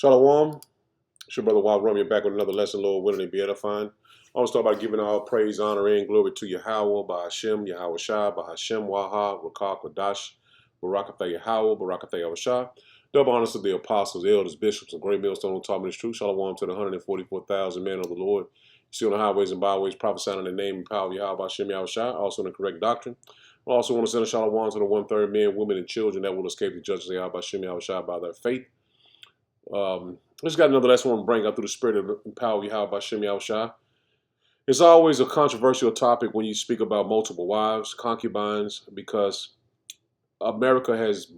Shalom. It's your brother Wild Rum. You're back with another lesson, Lord willing, and be edifying. I want to start by giving all praise, honor, and glory to Yahweh, by Hashem, Yahweh Shai, by Hashem, Waha, Rakak, Wadash, Barakatha Yahweh, Barakatha Yahweh Shai. Double honors to the apostles, elders, bishops, and great millstone who taught me this truth. Shalom to the 144,000 men of the Lord. You see on the highways and byways, prophesying in the name and power of Yahweh, Hashem, Yahweh Shai, also in the correct doctrine. I also want to send a shalom to the one-third men, women, and children that will escape the judgment of Yahweh, Hashem, Yahweh Shai by their faith. Just got another lesson I want to bring out through the spirit of the power of Yahweh Shem Shai. It's always a controversial topic when you speak about multiple wives, concubines, because America has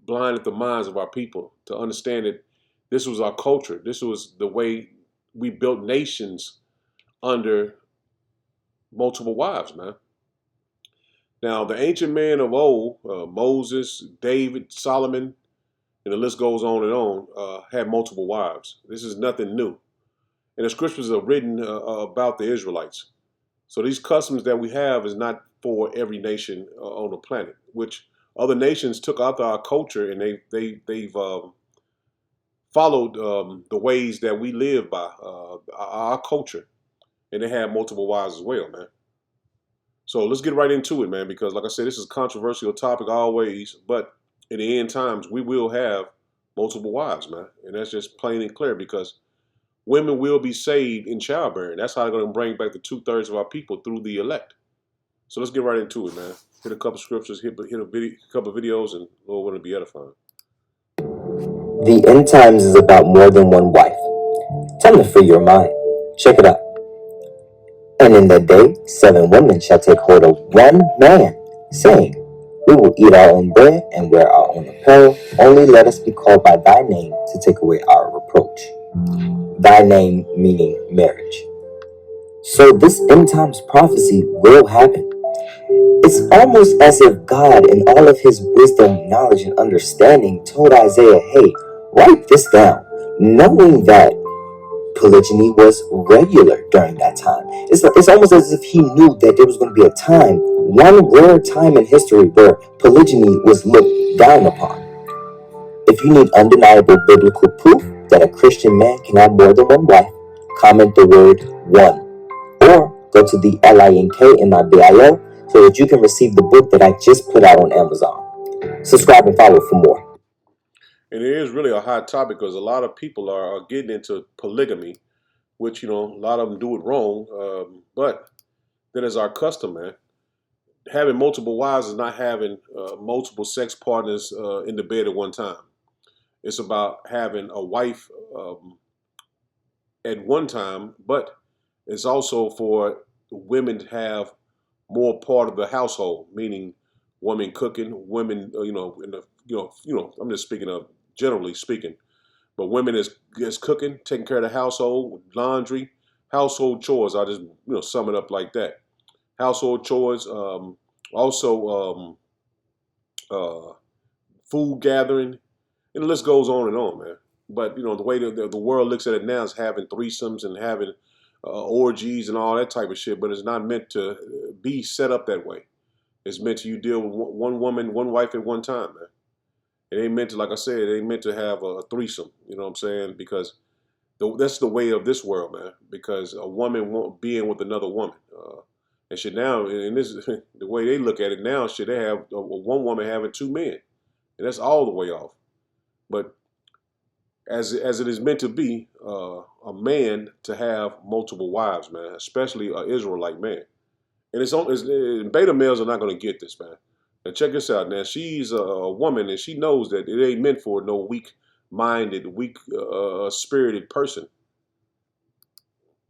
blinded the minds of our people to understand that this was our culture. This was the way we built nations under multiple wives, man. Now, the ancient men of old, Moses, David, Solomon, and the list goes on, had multiple wives. This is nothing new. And the scriptures are written about the Israelites. So these customs that we have is not for every nation on the planet, which other nations took out our culture and they've followed the ways that we live by, our culture. And they have multiple wives as well, man. So let's get right into it, man, because like I said, this is a controversial topic always, but in the end times, we will have multiple wives, man. And that's just plain and clear because women will be saved in childbearing. That's how they're going to bring back the 2/3 of our people through the elect. So let's get right into it, man. Hit a couple scriptures, hit a couple videos, and Lord willing, be edifying. The end times is about more than one wife. Time to free your mind. Check it out. And in that day, 7 women shall take hold of one man, saying, we will eat our own bread and wear our own apparel. Only let us be called by thy name to take away our reproach. Thy name meaning marriage. So this end times prophecy will happen. It's almost as if God, in all of his wisdom, knowledge, and understanding, told Isaiah, hey, write this down, knowing that polygyny was regular during that time. It's almost as if he knew that there was going to be a time, one rare time in history where polygyny was looked down upon. If you need undeniable biblical proof that a Christian man can have more than one wife, comment the word one. Or go to the link in my bio so that you can receive the book that I just put out on Amazon. Subscribe and follow for more. And it is really a hot topic because a lot of people are getting into polygamy, which, a lot of them do it wrong. But that is our custom, man. Having multiple wives is not having multiple sex partners in the bed at one time. It's about having a wife at one time, but it's also for women to have more part of the household, meaning women cooking, women, I'm just speaking of generally speaking, but women is cooking, taking care of the household, laundry, household chores. I just, sum it up like that. Household chores, also food gathering, and the list goes on, man. But, the way the world looks at it now is having threesomes and having orgies and all that type of shit, but it's not meant to be set up that way. It's meant to you deal with one woman, one wife at one time, man. It ain't meant to, like I said, it ain't meant to have a threesome, you know what I'm saying? Because that's the way of this world, man. Because a woman won't be in with another woman. And shit now, and this the way they look at it now, shit, they have one woman having 2 men. And that's all the way off. But as it is meant to be, a man to have multiple wives, man, especially an Israelite man. And beta males are not going to get this, man. Now check this out. Now she's a woman, and she knows that it ain't meant for no weak-minded, weak-spirited person.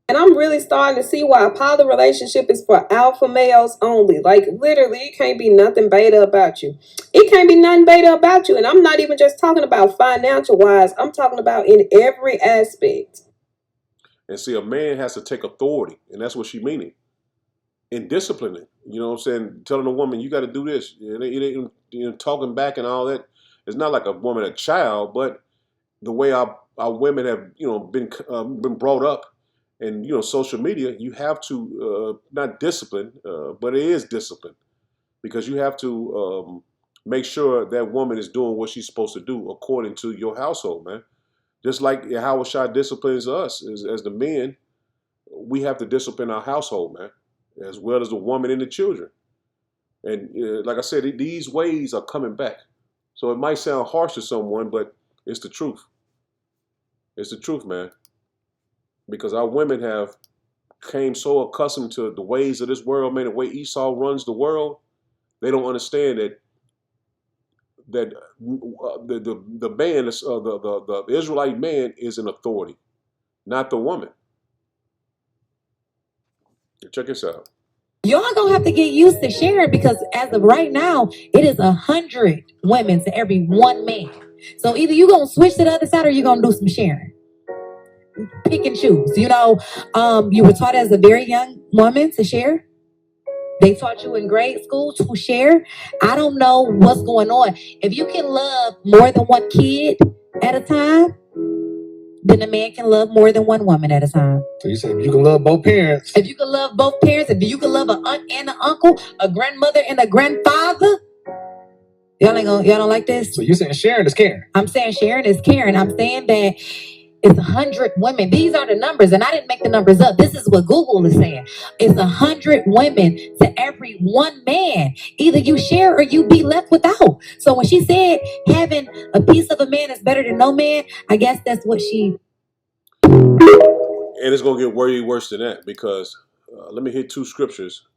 And I'm really starting to see why a poly relationship is for alpha males only. Like, literally, it can't be nothing beta about you. It can't be nothing beta about you. And I'm not even just talking about financial-wise. I'm talking about in every aspect. And see, a man has to take authority, and that's what she meaning. And disciplining, you know what I'm saying? Telling a woman, you got to do this. It ain't, talking back and all that. It's not like a woman a child, but the way our women have, been brought up, and social media, you have to not discipline, but it is discipline, because you have to make sure that woman is doing what she's supposed to do according to your household, man. Just like Yahweh Shah disciplines us as the men, we have to discipline our household, man, as well as the woman and the children. And like I said, these ways are coming back. So it might sound harsh to someone, but it's the truth. It's the truth, man. Because our women have came so accustomed to the ways of this world, man, the way Esau runs the world, they don't understand that the man, the Israelite man is an authority, not the woman. Check this out. Y'all gonna have to get used to sharing because as of right now, it is 100 women to every one man. So either you gonna switch to the other side or you gonna do some sharing. Pick and choose. You know, you were taught as a very young woman to share. They taught you in grade school to share. I don't know what's going on. If you can love more than one kid at a time, then a man can love more than one woman at a time. So you said you can love both parents. If you can love both parents, if you can love an aunt and an uncle, a grandmother and a grandfather, y'all don't like this? So you're saying sharing is caring. I'm saying sharing is caring. I'm saying that it's 100 women. These are the numbers, and I didn't make the numbers up. This is what Google is saying. It's 100 women to every one man. Either you share or you be left without. So when she said having a piece of a man is better than no man, I guess that's what she. And it's going to get way worse than that because let me hit two scriptures.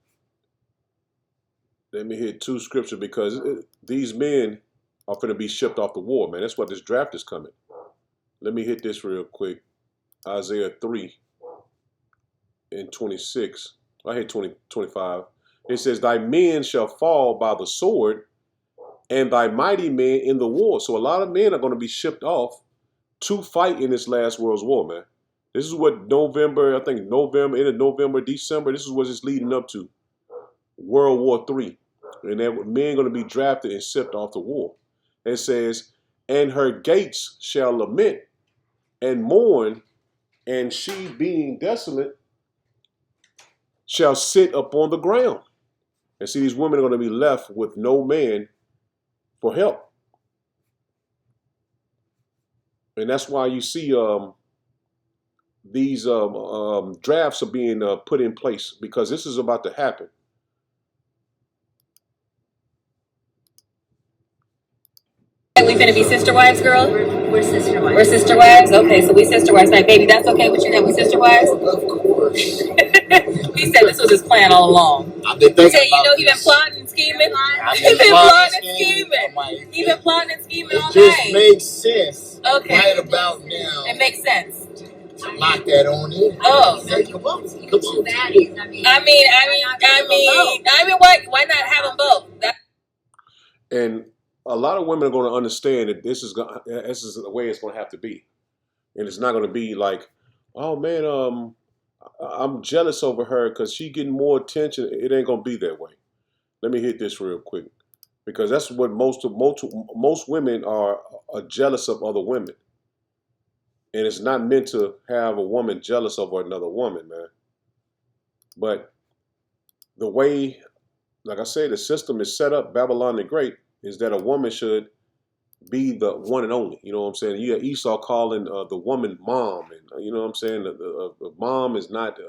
Because these men are going to be shipped off the war, man. That's what this draft is coming. Let me hit this real quick. Isaiah 3 and 26. I hit 25. It says, thy men shall fall by the sword and thy mighty men in the war. So a lot of men are going to be shipped off to fight in this last world's war, man. This is what end of November, December, this is what it's leading up to. World War III. And that men going to be drafted and shipped off the war. It says, and her gates shall lament and mourn, and she being desolate shall sit upon the ground. And see, these women are going to be left with no man for help. And that's why you see these drafts are being put in place because this is about to happen. We finna be sister wives, girl? We're sister wives. We're sister wives? Okay, so we sister wives. Like, baby, that's okay with you that we sister wives? Of course. He said this was his plan all along. I've been He thinking said, you about know, he been this. plotting and scheming. I've He been plotting and scheming. He been plotting and scheming all It just night. makes sense Okay. right about now It makes sense. to lock that on in. Oh. Hey, come on. I mean, why not have them both? And a lot of women are going to understand that this is the way it's going to have to be. And it's not going to be like, oh man, I'm jealous over her because she getting more attention. It ain't going to be that way. Let me hit this real quick because that's what most women are jealous of other women. And it's not meant to have a woman jealous over another woman, man. But the way, like I said, the system is set up, Babylon the Great, is that a woman should be the one and only. You know what I'm saying? You got Esau calling the woman mom, and you know what I'm saying. The mom is not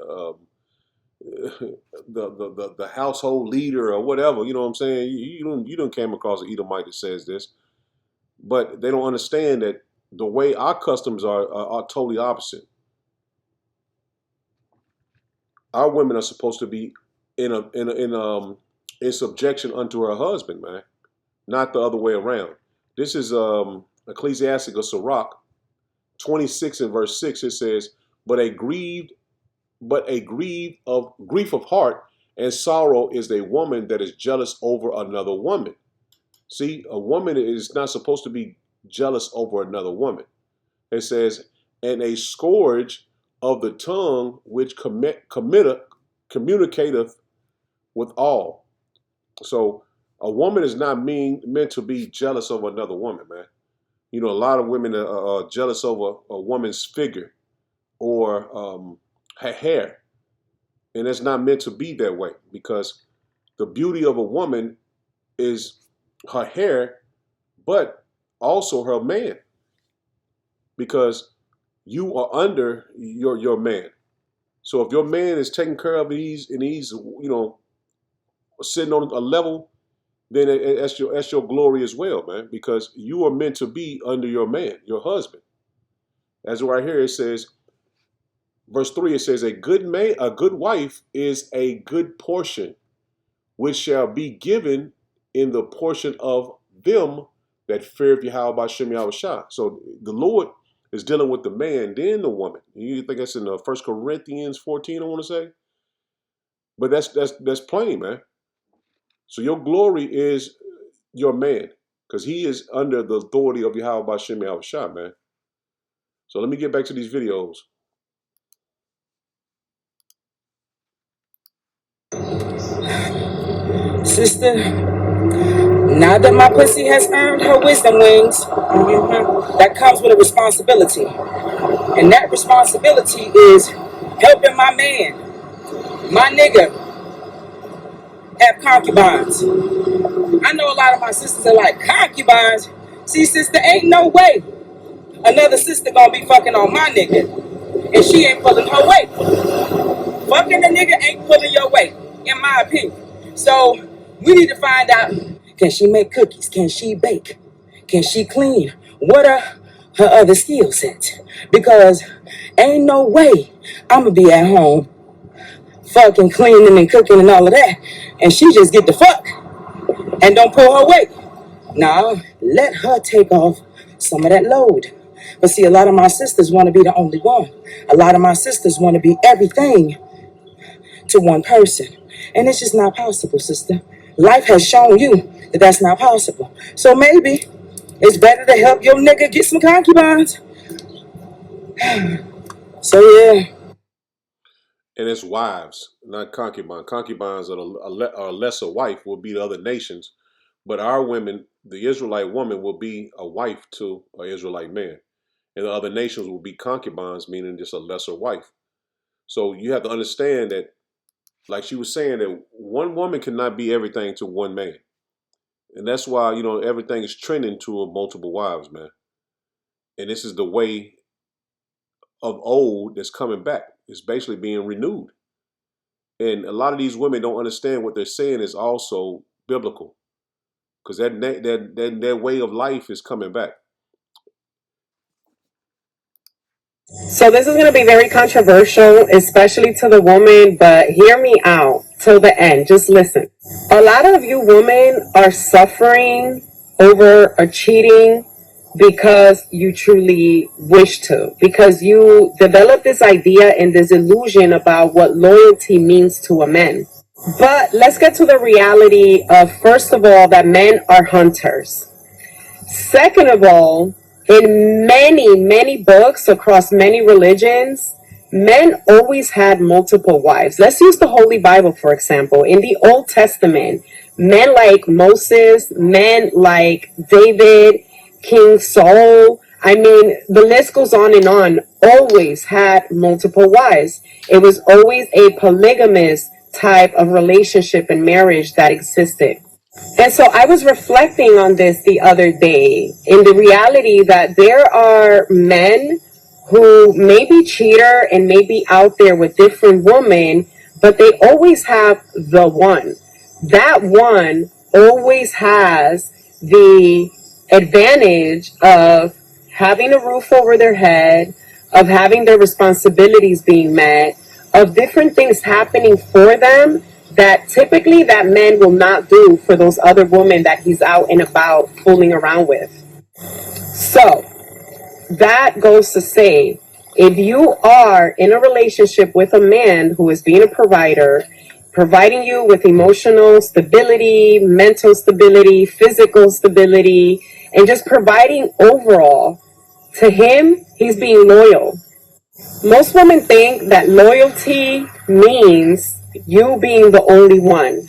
the household leader or whatever. You know what I'm saying? You don't came across an Edomite that says this, but they don't understand that the way our customs are totally opposite. Our women are supposed to be in subjection unto her husband, man, not the other way around. This is Ecclesiastic Sirach 26 and verse 6. It says, but a grief of heart and sorrow is a woman that is jealous over another woman. See, a woman is not supposed to be jealous over another woman. It says, and a scourge of the tongue which communicateth with all. So a woman is not meant to be jealous of another woman, man. You know, a lot of women are jealous over a woman's figure or her hair. And it's not meant to be that way because the beauty of a woman is her hair, but also her man. because you are under your man. So if your man is taking care of these and he's sitting on a level, then that's your glory as well, man. Because you are meant to be under your man, your husband. As right here it says, verse 3, it says, a good wife is a good portion, which shall be given in the portion of them that fear Yahweh Bashem Yahushua. So the Lord is dealing with the man, then the woman. You think that's in 1 Corinthians 14, I want to say? But that's plain, man. So your glory is your man, because he is under the authority of Yahweh Bashem Yahushua, man. So let me get back to these videos. Sister, now that my pussy has earned her wisdom wings, that comes with a responsibility. And that responsibility is helping my man, my nigga, have concubines. I know a lot of my sisters are like, concubines? See, sister, ain't no way another sister gonna be fucking on my nigga, and she ain't pulling her weight. Fucking a nigga ain't pulling your weight, in my opinion. So we need to find out, can she make cookies? Can she bake? Can she clean? What are her other skill sets? Because ain't no way I'm gonna be at home fucking cleaning and cooking and all of that, and she just get the fuck and don't pull her weight. Nah, let her take off some of that load. But see, a lot of my sisters want to be the only one. A lot of my sisters want to be everything to one person. And it's just not possible, sister. Life has shown you that that's not possible. So maybe it's better to help your nigga get some concubines. So yeah. And it's wives, not concubines. Concubines are a lesser wife, will be the other nations. But our women, the Israelite woman, will be a wife to an Israelite man. And the other nations will be concubines, meaning just a lesser wife. So you have to understand that, like she was saying, that one woman cannot be everything to one man. And that's why, everything is trending to multiple wives, man. And this is the way of old that's coming back. It's basically being renewed. And a lot of these women don't understand what they're saying is also biblical. Because that way of life is coming back. So this is going to be very controversial, especially to the woman, but hear me out till the end. Just listen. A lot of you women are suffering over a cheating because you truly wish to, because you develop this idea and this illusion about what loyalty means to a man. But let's get to the reality of, first of all, that men are hunters. Second of all, in many, many books across many religions, men always had multiple wives. Let's use the Holy Bible, for example. In the Old Testament, men like Moses, men like David, King Saul, I mean, the list goes on, always had multiple wives. It was always a polygamous type of relationship and marriage that existed. And so I was reflecting on this the other day, in the reality that there are men who may be cheater and may be out there with different women, but they always have the one. That one always has the advantage of having a roof over their head, of having their responsibilities being met, of different things happening for them that typically that man will not do for those other women that he's out and about fooling around with. So that goes to say, if you are in a relationship with a man who is being a provider, providing you with emotional stability, mental stability, physical stability, and just providing overall, to him, he's being loyal. Most women think that loyalty means you being the only one.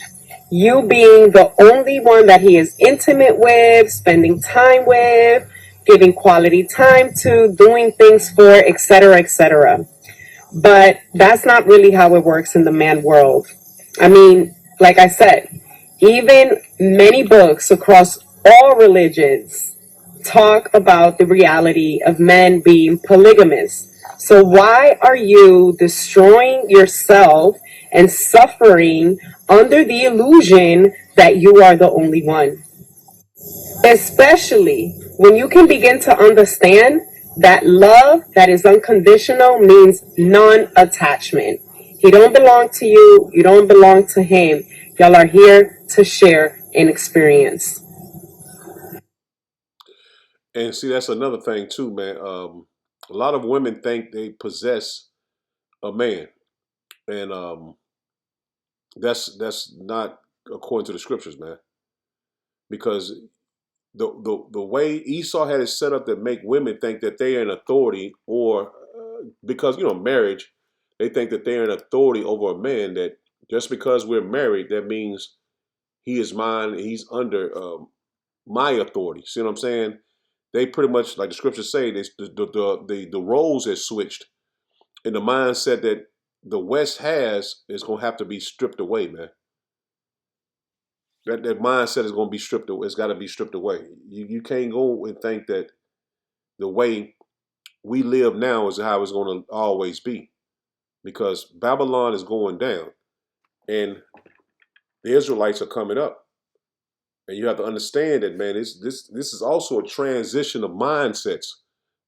You being the only one that he is intimate with, spending time with, giving quality time to, doing things for, etc., etc. But that's not really how it works in the man world. I mean, like I said, even many books across all religions talk about the reality of men being polygamous. So why are you destroying yourself and suffering under the illusion that you are the only one? Especially when you can begin to understand that love that is unconditional means non-attachment. He don't belong to you, you don't belong to him. Y'all are here to share an experience. And see, that's another thing too, man. A lot of women think they possess a man, and that's not according to the scriptures, man. Because the way Esau had it set up that make women think that they are in authority, or because marriage, they think that they're in authority over a man. That just because we're married, that means he is mine, and he's under my authority. See what I'm saying? They pretty much, like the scriptures say, the roles have switched, and the mindset that the West has is gonna have to be stripped away, man. That mindset is gonna be stripped away. It's got to be stripped away. You can't go and think that the way we live now is how it's going to always be, because Babylon is going down, and the Israelites are coming up. And you have to understand that, man. This is also a transition of mindsets,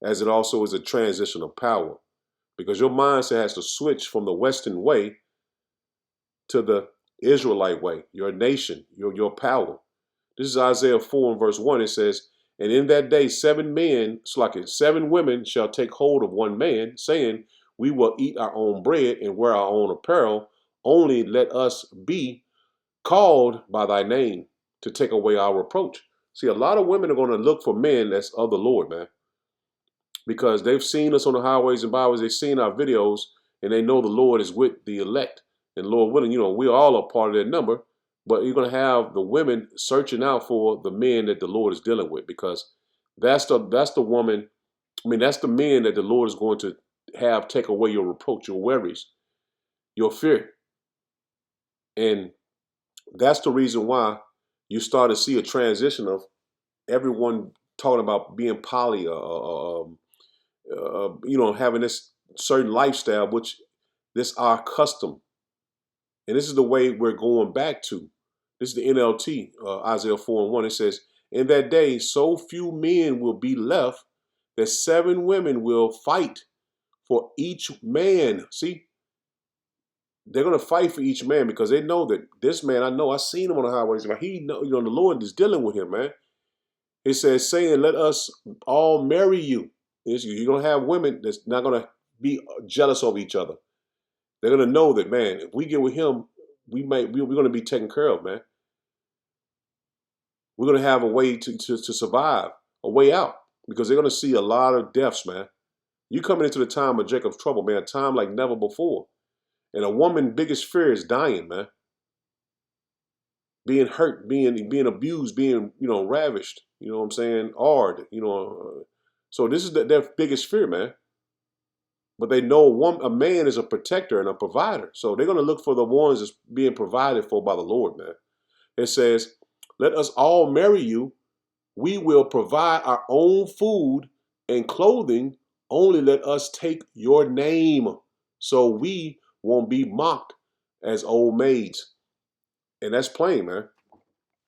as it also is a transition of power, because your mindset has to switch from the Western way to the Israelite way, your nation, your power. This is Isaiah 4 and verse 1. It says, "And in that day 7 men, seven women shall take hold of one man, saying, We will eat our own bread and wear our own apparel. Only let us be called by thy name to take away our reproach." See, a lot of women are going to look for men that's of the Lord, man, because they've seen us on the highways and byways. They've seen our videos, and they know the Lord is with the elect. And Lord willing, we all are part of that number. But you're going to have the women searching out for the men that the Lord is dealing with, because that's the woman. I mean, that's the men that the Lord is going to have take away your reproach, your worries, your fear. And that's the reason why you start to see a transition of everyone talking about being poly, having this certain lifestyle, which this our custom. And this is the way we're going back to. This is the NLT, Isaiah 4 and 1. It says, "In that day, so few men will be left that 7 women will fight for each man." See, they're going to fight for each man because they know that this man, I seen him on the highways. But he know, the Lord is dealing with him, man. It says, saying, "Let us all marry you." You're going to have women that's not going to be jealous of each other. They're going to know that, man, if we get with him, we're going to be taken care of, man. We're going to have a way to survive, a way out, because they're going to see a lot of deaths, man. You coming into the time of Jacob's trouble, man, a time like never before. And a woman's biggest fear is dying, man. Being hurt, being abused, being, ravished, you know what I'm saying? Hard, So this is their biggest fear, man. But they know a man is a protector and a provider. So they're going to look for the ones that's being provided for by the Lord, man. It says, "Let us all marry you. We will provide our own food and clothing. Only let us take your name so we won't be mocked as old maids." And that's plain, man.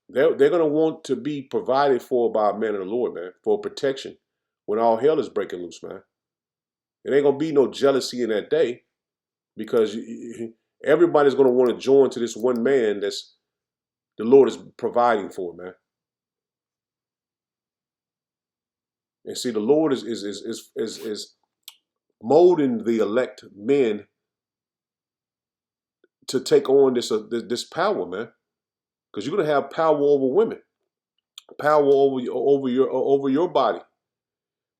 They're going to want to be provided for by a man of the Lord, man, for protection when all hell is breaking loose, man. It ain't going to be no jealousy in that day, because everybody's going to want to join to this one man that's the Lord is providing for, man. And see, the Lord is molding the elect men to take on this power, man. Because you're gonna have power over women, power over your body,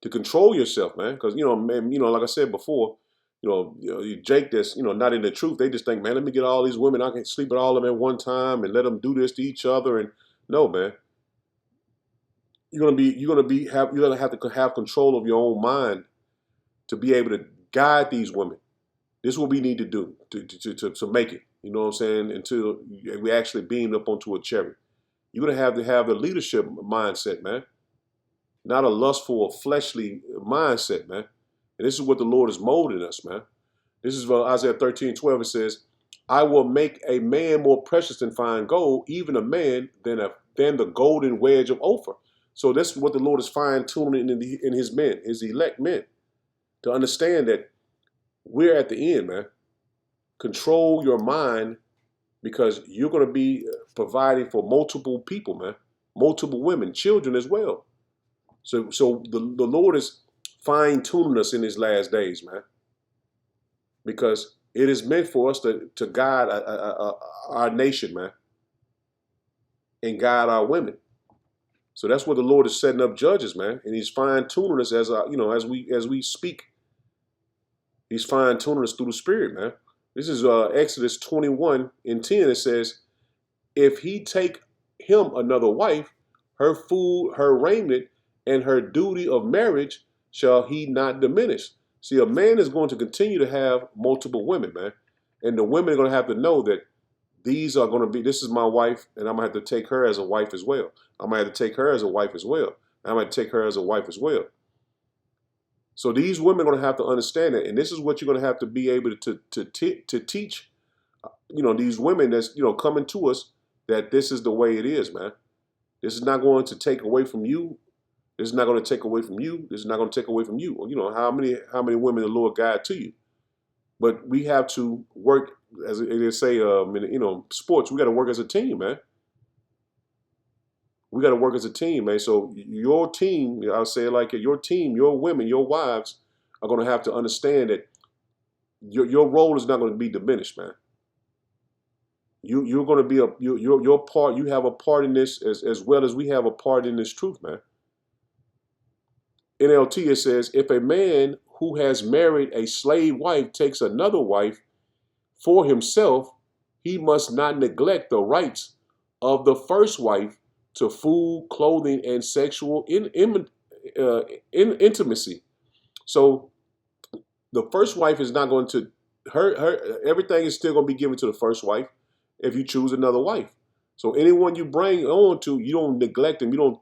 to control yourself, man. Because man, like I said before, Jake that's not in the truth. They just think, man, let me get all these women. I can sleep with all of them at one time and let them do this to each other. And no, man, you're gonna have to have control of your own mind to be able to guide these women. This is what we need to do to make it. You know what I'm saying? Until we actually beam up onto a cherry. You're gonna have to have the leadership mindset, man. not a lustful or fleshly mindset, man. And this is what the Lord is molding us, man. This is Isaiah 13:12. It says, I will make a man more precious than fine gold, even a man than the golden wedge of Ophir. So that's what the Lord is fine-tuning in his men, his elect men, to understand that we're at the end, man. Control your mind, because you're going to be providing for multiple people, man, multiple women, children as well. So the Lord is fine-tuning us in these last days, man, because it is meant for us to guide our nation, man, and guide our women. So that's what the Lord is setting up judges, man, and He's fine-tuning us as we speak. He's fine-tuning us through the Spirit, man. This is Exodus 21:10. It says, if he take him another wife, her food, her raiment, and her duty of marriage shall he not diminish. See, a man is going to continue to have multiple women, man. And the women are going to have to know that this is my wife, and I'm going to have to take her as a wife as well. I'm going to have to take her as a wife as well. I'm going to take her as a wife as well. So these women are going to have to understand it, and this is what you're going to have to be able to teach, these women that's coming to us, that this is the way it is, man. This is not going to take away from you. This is not going to take away from you. This is not going to take away from you. How many women the Lord guide to you, but we have to work, as they say, in sports. We got to work as a team, man. We got to work as a team, man. So your team, I'll say it like it, your team, your women, your wives are going to have to understand that your role is not going to be diminished, man. You're going to be your part. You have a part in this as well as we have a part in this truth, man. NLT, it says, if a man who has married a slave wife takes another wife for himself, he must not neglect the rights of the first wife to food, clothing, and sexual intimacy. So the first wife is not going to, her everything is still going to be given to the first wife if you choose another wife. So anyone you bring on to, you don't neglect them. You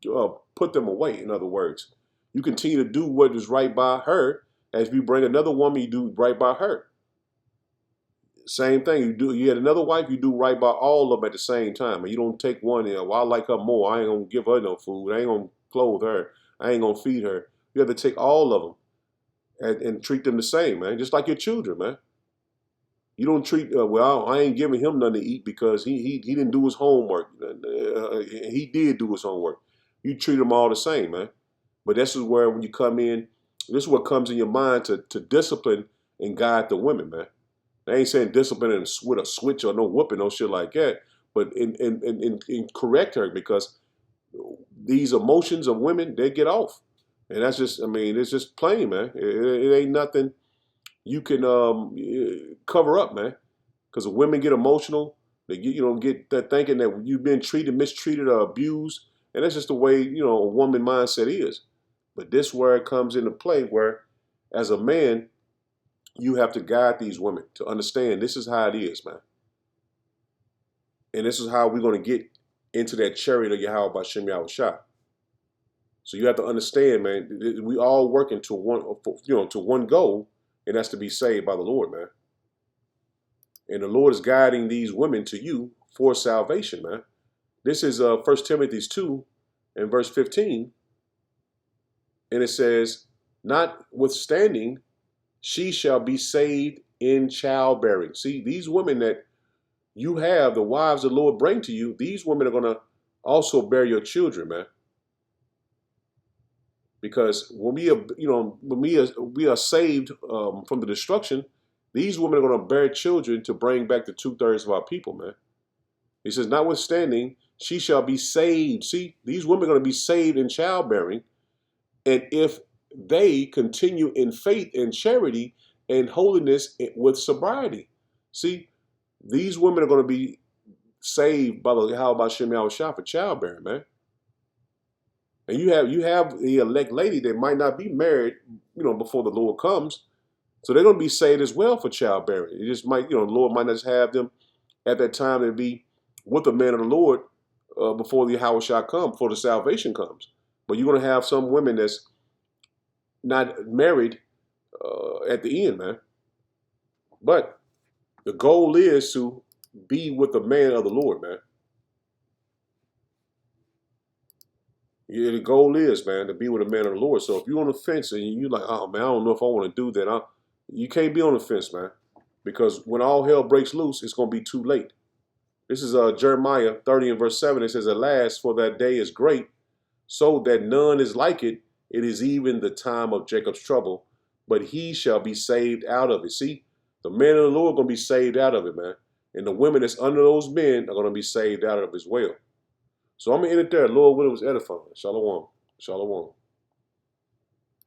don't put them away. In other words, you continue to do what is right by her. As if you bring another woman, you do right by her. Same thing. You had another wife, you do right by all of them at the same time. And you don't take one and, well, I like her more. I ain't going to give her no food. I ain't going to clothe her. I ain't going to feed her. You have to take all of them and treat them the same, man. Just like your children, man. You don't treat, I ain't giving him nothing to eat because he didn't do his homework. He did do his homework. You treat them all the same, man. But this is where when you come in, this is what comes in your mind to discipline and guide the women, man. I ain't saying discipline and with a switch or no whooping, no shit like that, but in correct her, because these emotions of women, they get off. And that's just, it's just plain, man. It ain't nothing you can cover up, man. Because when women get emotional, they get that thinking that you've been mistreated or abused. And that's just the way, a woman mindset is. But this is where it comes into play, where as a man, you have to guide these women to understand this is how it is, man. And this is how we're going to get into that chariot of Yahweh B'Shem Yahushua. So you have to understand, man, we all working to one goal, and that's to be saved by the Lord, man. And the Lord is guiding these women to you for salvation, man. This is 1 Timothy 2 and verse 15. And it says, notwithstanding, she shall be saved in childbearing. See, these women that you have, the wives the Lord bring to you, these women are going to also bear your children, man. Because when we are saved from the destruction, these women are going to bear children to bring back the 2/3 of our people, man. He says, notwithstanding, she shall be saved. See, these women are going to be saved in childbearing. And if they continue in faith and charity and holiness with sobriety. See, these women are going to be saved by the Yahweh B'Shem Yahushua for childbearing, man. And you have the elect lady that might not be married, before the Lord comes. So they're going to be saved as well for childbearing. It just might, the Lord might not just have them at that time to be with the man of the Lord before the Yahushua comes, before the salvation comes. But you're gonna have some women that's not married at the end, man. But the goal is to be with the man of the Lord, man. Yeah, the goal is, man, to be with a man of the Lord. So if you're on the fence and you're like, oh man, I don't know if I want to do that, you can't be on the fence, man, because when all hell breaks loose, it's gonna be too late. This is Jeremiah 30 and verse 7. It says, "Alas, for that day is great, so that none is like it. It is even the time of Jacob's trouble, but he shall be saved out of it." See, the men of the Lord are gonna be saved out of it, man, and the women that's under those men are gonna be saved out of it as well. So I'm gonna end it there. Lord willing, was edifying. Shalom. Shalom.